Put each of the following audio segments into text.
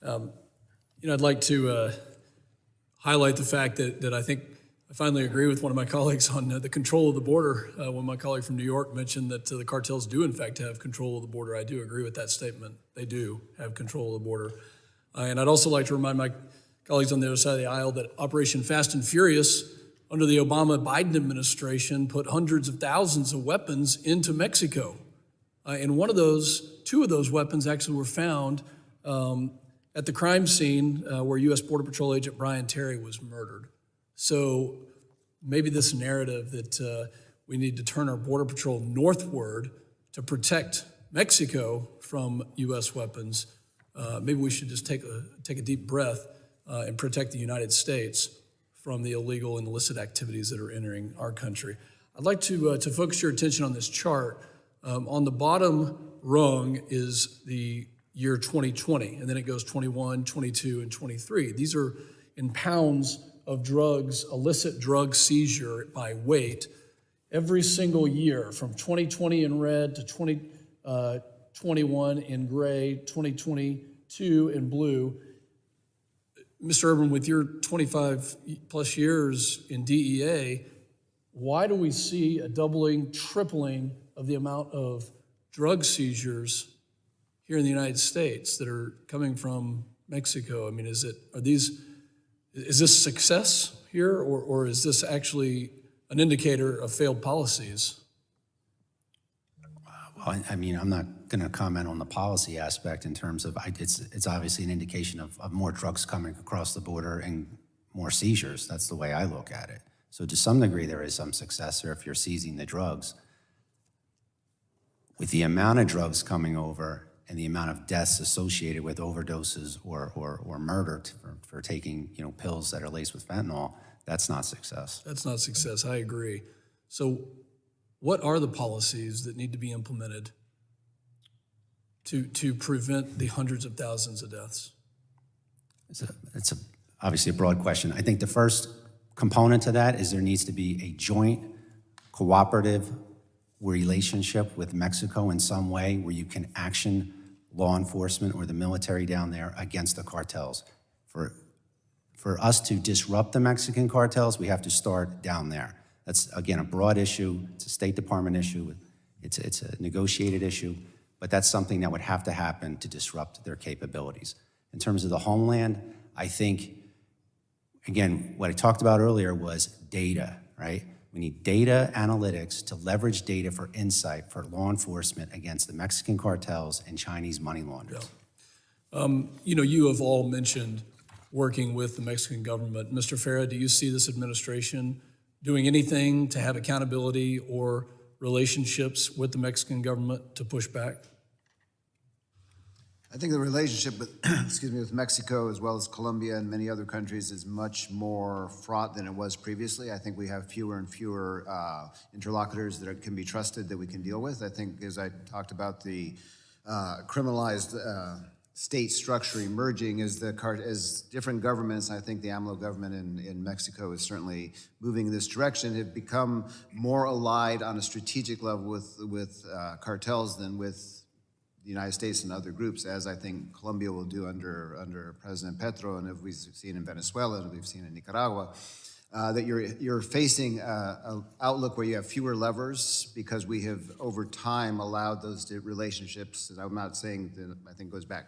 I'd like to highlight the fact that I think I finally agree with one of my colleagues on the control of the border. When my colleague from New York mentioned that the cartels do in fact have control of the border, I do agree with that statement. They do have control of the border. And I'd also like to remind my colleagues on the other side of the aisle that Operation Fast and Furious under the Obama-Biden administration put hundreds of thousands of weapons into Mexico. And two of those weapons actually were found at the crime scene where U.S. Border Patrol agent Brian Terry was murdered. So maybe this narrative that we need to turn our Border Patrol northward to protect Mexico from U.S. weapons, maybe we should just take a deep breath and protect the United States from the illegal and illicit activities that are entering our country. I'd like to focus your attention on this chart. On the bottom rung is the year 2020, and then it goes 21, 22, and 23. These are in pounds of drugs, illicit drug seizure by weight, every single year from 2020 in red to 2021 in gray, 2022 in blue. Mr. Urban, with your 25 plus years in DEA, why do we see a doubling, tripling of the amount of drug seizures here in the United States that are coming from Mexico? I mean, is this success here, or is this actually an indicator of failed policies? Well, I mean, I'm not going to comment on the policy aspect in terms of, it's obviously an indication of more drugs coming across the border and more seizures. That's the way I look at it. So to some degree, there is some success there if you're seizing the drugs. With the amount of drugs coming over and the amount of deaths associated with overdoses or murder for taking pills that are laced with fentanyl, that's not success. That's not success, I agree. So what are the policies that need to be implemented to prevent the hundreds of thousands of deaths? It's obviously a broad question. I think the first component to that is there needs to be a joint cooperative relationship with Mexico in some way where you can action law enforcement or the military down there against the cartels. For us to disrupt the Mexican cartels, we have to start down there. That's, again, a broad issue. It's a State Department issue. It's a negotiated issue, but that's something that would have to happen to disrupt their capabilities. In terms of the homeland, I think, again, what I talked about earlier was data, right? We need data analytics to leverage data for insight for law enforcement against the Mexican cartels and Chinese money launderers. Yeah. You have all mentioned working with the Mexican government. Mr. Farah, do you see this administration doing anything to have accountability or relationships with the Mexican government to push back? I think the relationship with, with Mexico as well as Colombia and many other countries is much more fraught than it was previously. I think we have fewer and fewer interlocutors that can be trusted that we can deal with. I think, as I talked about, the criminalized state structure emerging as different governments, I think the AMLO government in Mexico is certainly moving in this direction, have become more allied on a strategic level with cartels than with the United States and other groups, as I think Colombia will do under President Petro, and as we've seen in Venezuela, and we've seen in Nicaragua, that you're facing an outlook where you have fewer levers because we have over time allowed those relationships, and I'm not saying that, I think goes back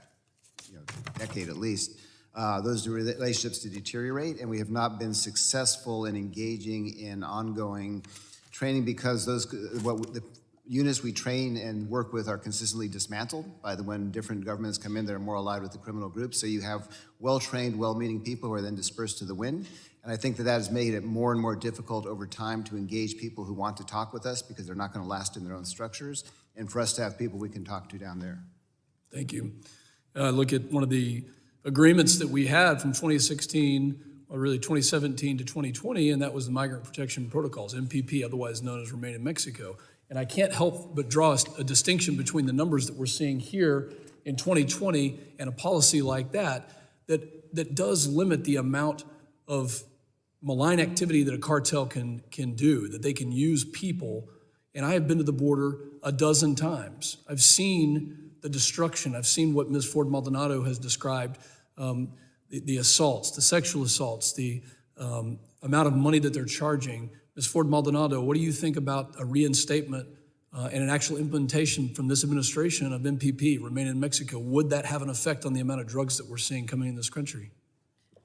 a decade at least, those relationships to deteriorate, and we have not been successful in engaging in ongoing training because the units we train and work with are consistently dismantled by when different governments come in that are more allied with the criminal groups. So you have well-trained, well-meaning people who are then dispersed to the wind. And I think that has made it more and more difficult over time to engage people who want to talk with us because they're not going to last in their own structures, and for us to have people we can talk to down there. Thank you. Look at one of the agreements that we had from 2016, or really 2017 to 2020, and that was the Migrant Protection Protocols, MPP, otherwise known as Remain in Mexico. And I can't help but draw a distinction between the numbers that we're seeing here in 2020 and a policy like that does limit the amount of malign activity that a cartel can do, that they can use people. And I have been to the border a dozen times. I've seen the destruction. I've seen what Ms. Ford Maldonado has described the assaults, the sexual assaults, the amount of money that they're charging. Ms. Ford Maldonado, what do you think about a reinstatement and an actual implementation from this administration of MPP, Remain in Mexico? Would that have an effect on the amount of drugs that we're seeing coming in this country?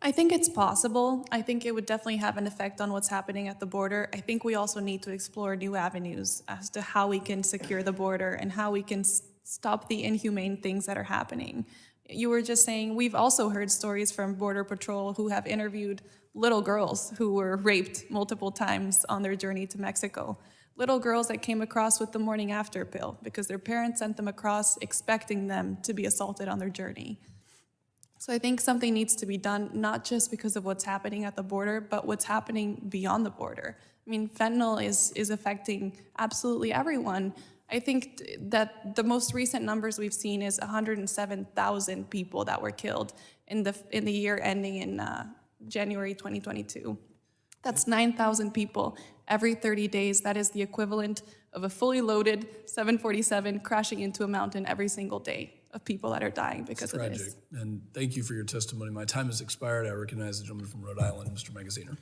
I think it's possible. I think it would definitely have an effect on what's happening at the border. I think we also need to explore new avenues as to how we can secure the border and how we can stop the inhumane things that are happening. You were just saying, we've also heard stories from Border Patrol who have interviewed little girls who were raped multiple times on their journey to Mexico. Little girls that came across with the morning after pill because their parents sent them across expecting them to be assaulted on their journey. So I think something needs to be done, not just because of what's happening at the border, but what's happening beyond the border. I mean, fentanyl is affecting absolutely everyone. I think that the most recent numbers we've seen is 107,000 people that were killed in the year ending in January 2022. That's 9,000 people every 30 days. That is the equivalent of a fully loaded 747 crashing into a mountain every single day of people that are dying because of Tragic. this. And thank you for your testimony. My time has expired. I recognize the gentleman from Rhode Island, Mr. Magaziner.